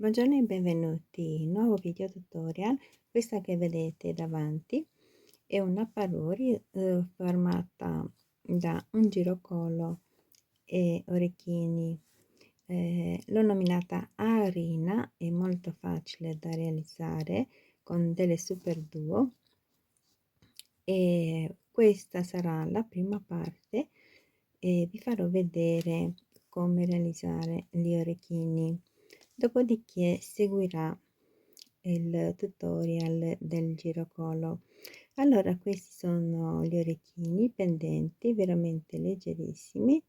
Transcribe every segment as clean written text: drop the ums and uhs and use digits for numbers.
Buongiorno e benvenuti, nuovo video tutorial. Questa che vedete davanti è una parure formata da un girocolo e orecchini. L'ho nominata Arina, è molto facile da realizzare con delle super duo e questa sarà la prima parte e vi farò vedere come realizzare gli orecchini. Dopodiché seguirà il tutorial del girocolo. Allora, questi sono gli orecchini pendenti, veramente leggerissimi.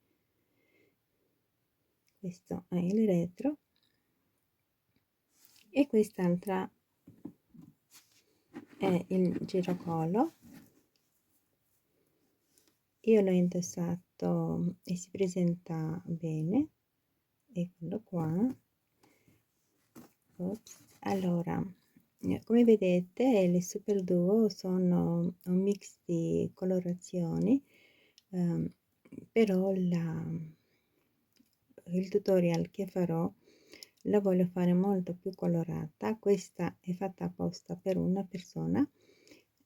Questo è il retro e quest'altra è il girocolo. Io l'ho indossato e si presenta bene, eccolo qua. Ops. Allora, come vedete le super duo sono un mix di colorazioni, ehm, però il tutorial che farò la voglio fare molto più colorata. Questa è fatta apposta per una persona,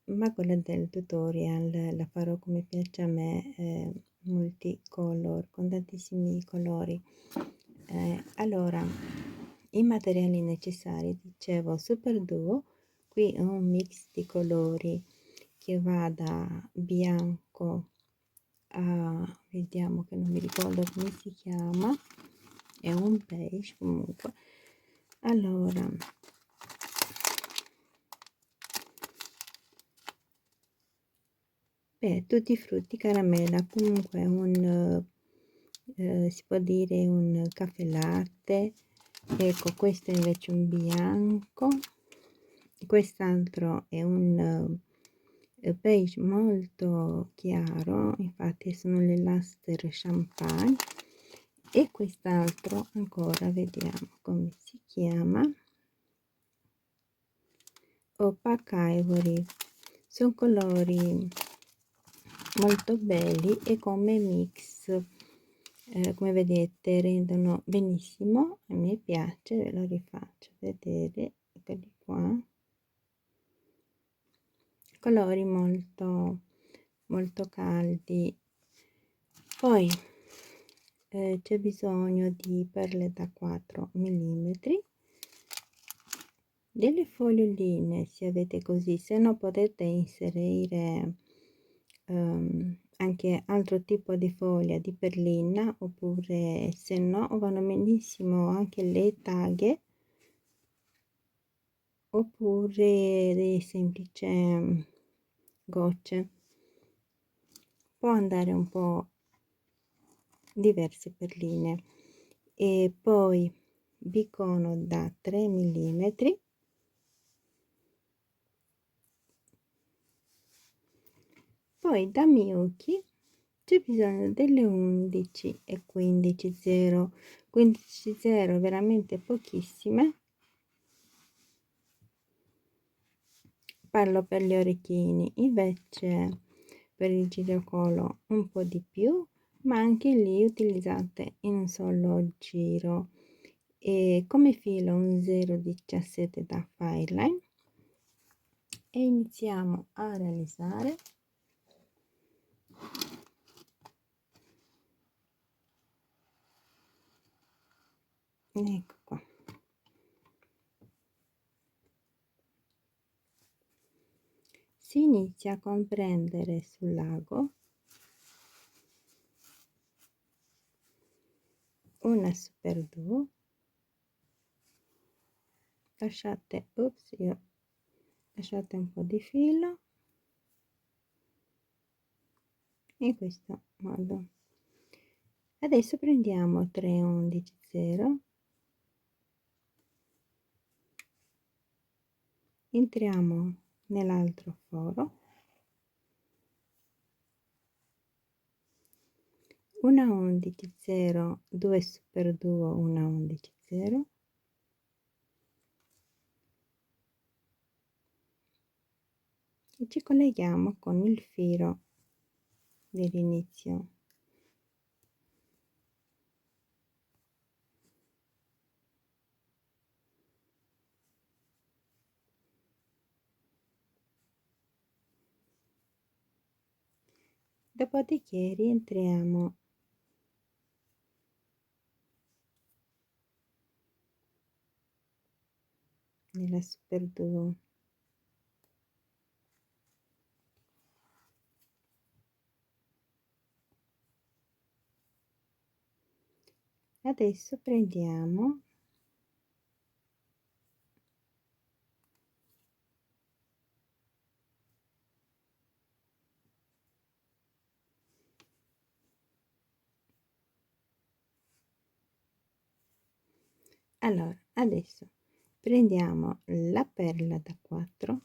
ma quella del tutorial la farò come piace a me, multicolor con tantissimi colori. Allora, i materiali necessari, dicevo, super duo, qui un mix di colori che va da bianco a, vediamo che non mi ricordo come si chiama, è un beige comunque. Allora, tutti i frutti caramella, comunque un si può dire un caffè latte. Ecco, questo è invece un bianco, quest'altro è un beige molto chiaro, infatti sono le Luster Champagne, e quest'altro ancora vediamo come si chiama, Opaque Ivory. Sono colori molto belli e come mix, come vedete rendono benissimo, a me piace, ve lo rifaccio vedere, eccoli qua, colori molto caldi. Poi c'è bisogno di perle da 4 mm, delle foglioline se avete, così se no potete inserire anche altro tipo di foglia di perlina, oppure se no vanno benissimo anche le taghe, oppure dei semplici gocce, può andare un po' diverse perline. E poi bicono da 3 mm, poi da Miyuki c'è bisogno delle 11 e 15 0, 15 0 veramente pochissime, parlo per gli orecchini, invece per il girocolo un po' di più, ma anche lì utilizzate in un solo giro. E come filo un 0,17 da Fireline e iniziamo a realizzare. Ecco qua. Si inizia con prendere sul lago una super duo, lasciate, ops, io lasciate un po' di filo in questo modo. Adesso prendiamo 3 11 0, entriamo nell'altro foro, una 11 0, 2 super duo, una 11 0, e ci colleghiamo con il filo dell'inizio. dopodiché rientriamo nella super duo. Adesso prendiamo allora adesso prendiamo la perla da 4,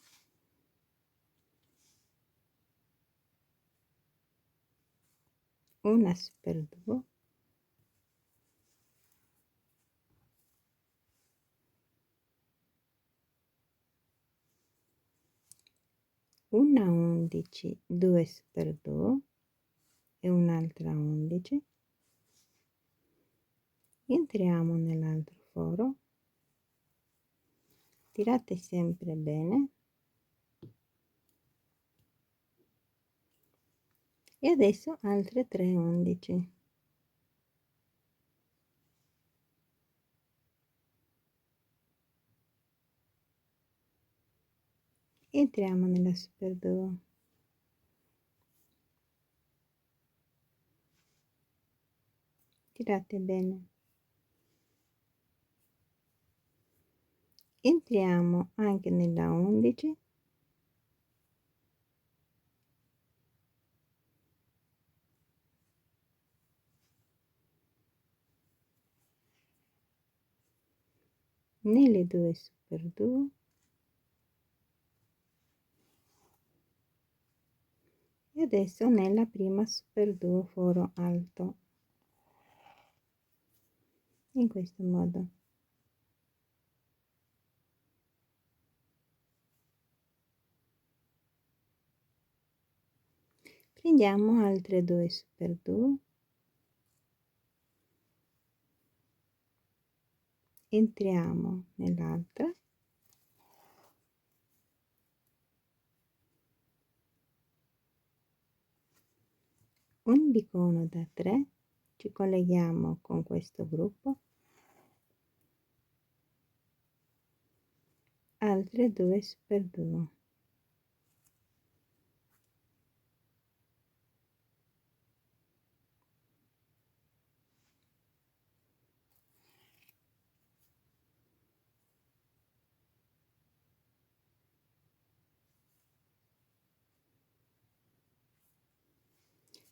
una super duo, una 11, 2 super duo e un'altra 11, entriamo nell'altro foro, tirate sempre bene e adesso altre 3 11, entriamo nella super duo, tirate bene, entriamo anche nella 11, nelle 2 super duo e adesso nella prima super duo foro alto, in questo modo. Prendiamo altre 2 super duo, entriamo nell'altra, un bicono da 3, ci colleghiamo con questo gruppo, altre 2 super duo,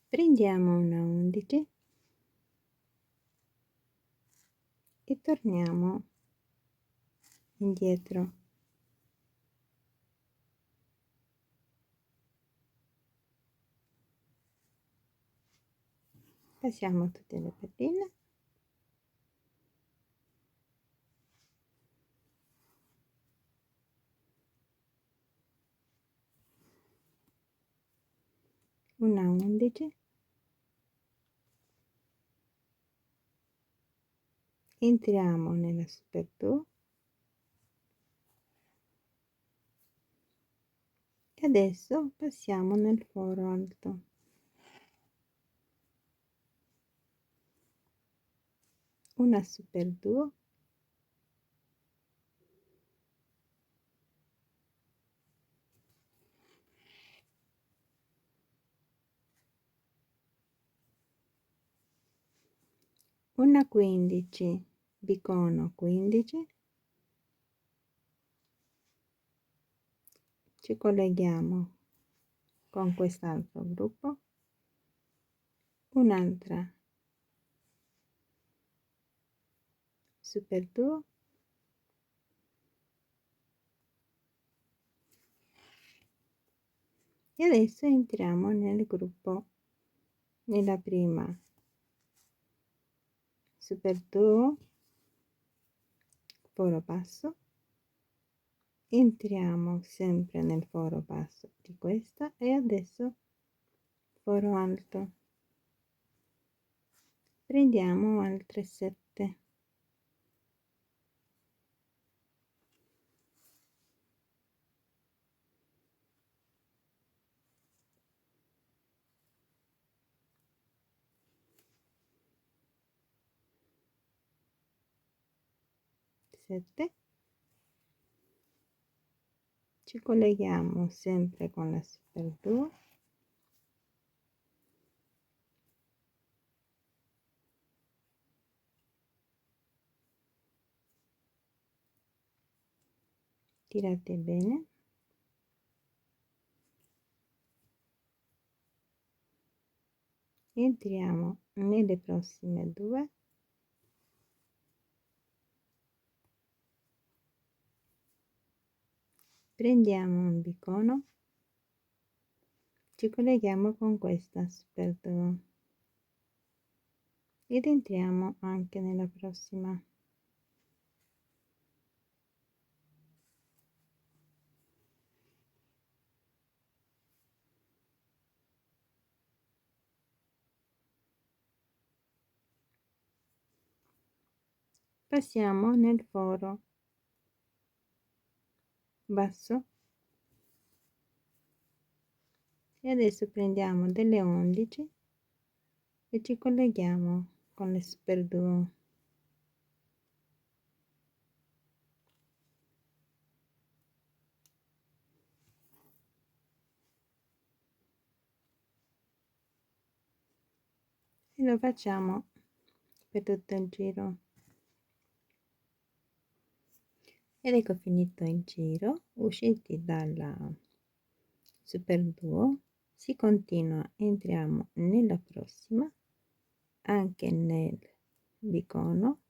prendiamo una 11 e torniamo indietro, passiamo tutte le palline, una 11, entriamo nella super duo e adesso passiamo nel foro alto, una super duo, una 15, bicono 15, ci colleghiamo con quest'altro gruppo, un'altra super duo e adesso entriamo nel gruppo, nella prima super duo, foro basso, entriamo sempre nel foro basso di questa e adesso foro alto, prendiamo altre 7, 7, ci colleghiamo sempre con la super glue, tirate bene, entriamo nelle prossime due, prendiamo un bicono, ci colleghiamo con questa super glue ed entriamo anche nella prossima. Passiamo nel foro basso e adesso prendiamo delle 11 e ci colleghiamo con le super glue. E lo facciamo per tutto il giro. Ed ecco finito il giro, usciti dalla super glue, si continua, entriamo nella prossima, anche nel bicono,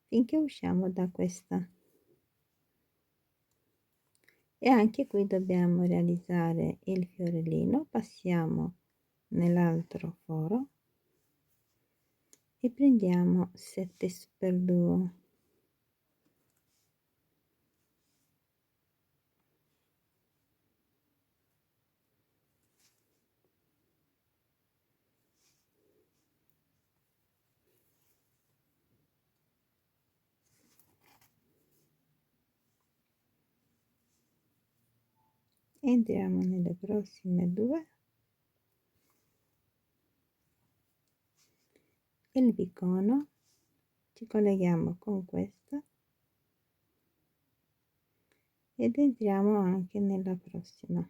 finché usciamo da questa. E anche qui dobbiamo realizzare il fiorellino, passiamo nell'altro foro e prendiamo 7 super glue. Entriamo nelle prossime due, il bicono, ci colleghiamo con questa ed entriamo anche nella prossima.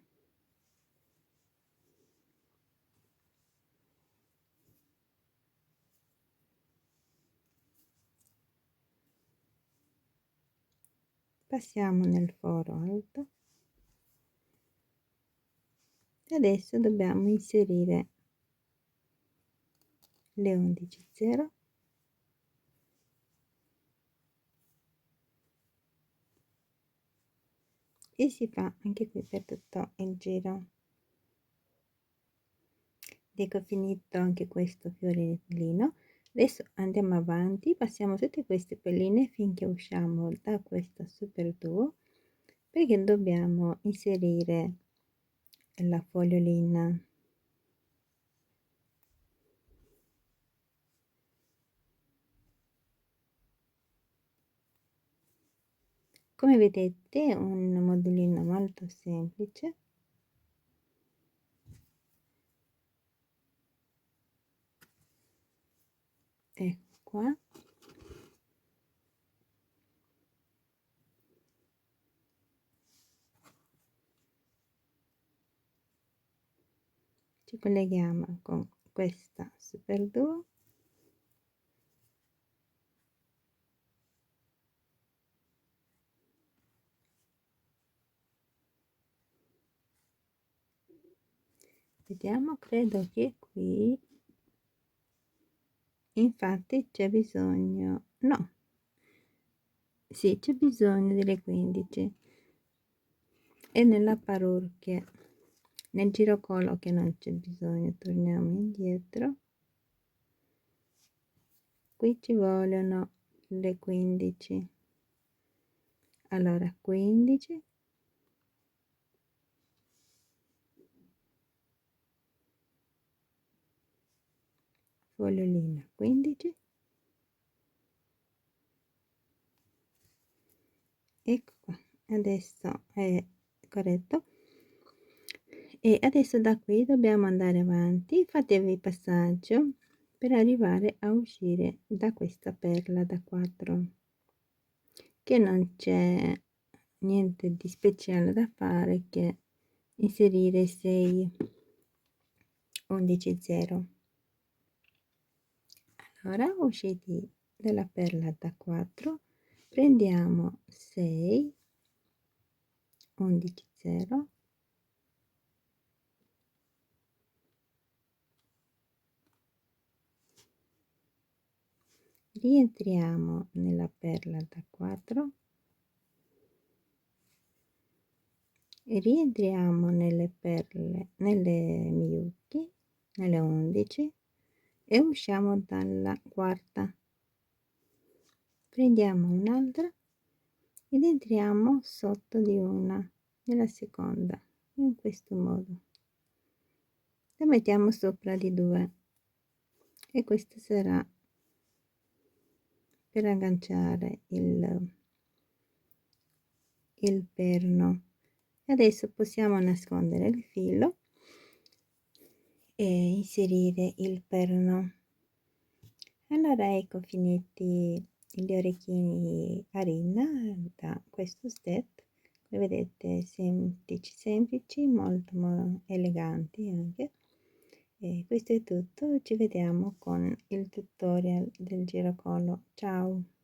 Passiamo nel foro alto e adesso dobbiamo inserire le 11 0 e si fa anche qui per tutto il giro. Ecco finito anche questo fiorellino. Adesso andiamo avanti, passiamo tutte queste pelline finché usciamo da questa super glue, perché dobbiamo inserire la fogliolina. Come vedete è un modellino molto semplice. Ecco qua. Ci colleghiamo con questa super glue vediamo, credo che qui infatti c'è bisogno, no, sì, c'è bisogno delle 15 e nella parrucchia, nel girocolo che non c'è bisogno, torniamo indietro, qui ci vogliono le 15, allora 15, fogliolina 15, ecco qua, adesso è corretto. E adesso da qui dobbiamo andare avanti, fatevi il passaggio per arrivare a uscire da questa perla da 4, che non c'è niente di speciale da fare che inserire 6 11 0. Allora, usciti dalla perla da 4, prendiamo 6 11 0, rientriamo nella perla da 4 e rientriamo nelle miyuki, nelle 11, e usciamo dalla quarta. Prendiamo un'altra ed entriamo sotto di una nella seconda, in questo modo. La mettiamo sopra di 2 e questo sarà per agganciare il perno. Adesso possiamo nascondere il filo e inserire il perno. Allora, ecco finiti gli orecchini a rina da questo set. Come vedete, semplici, molto eleganti anche. E questo è tutto, ci vediamo con il tutorial del girocolo. Ciao!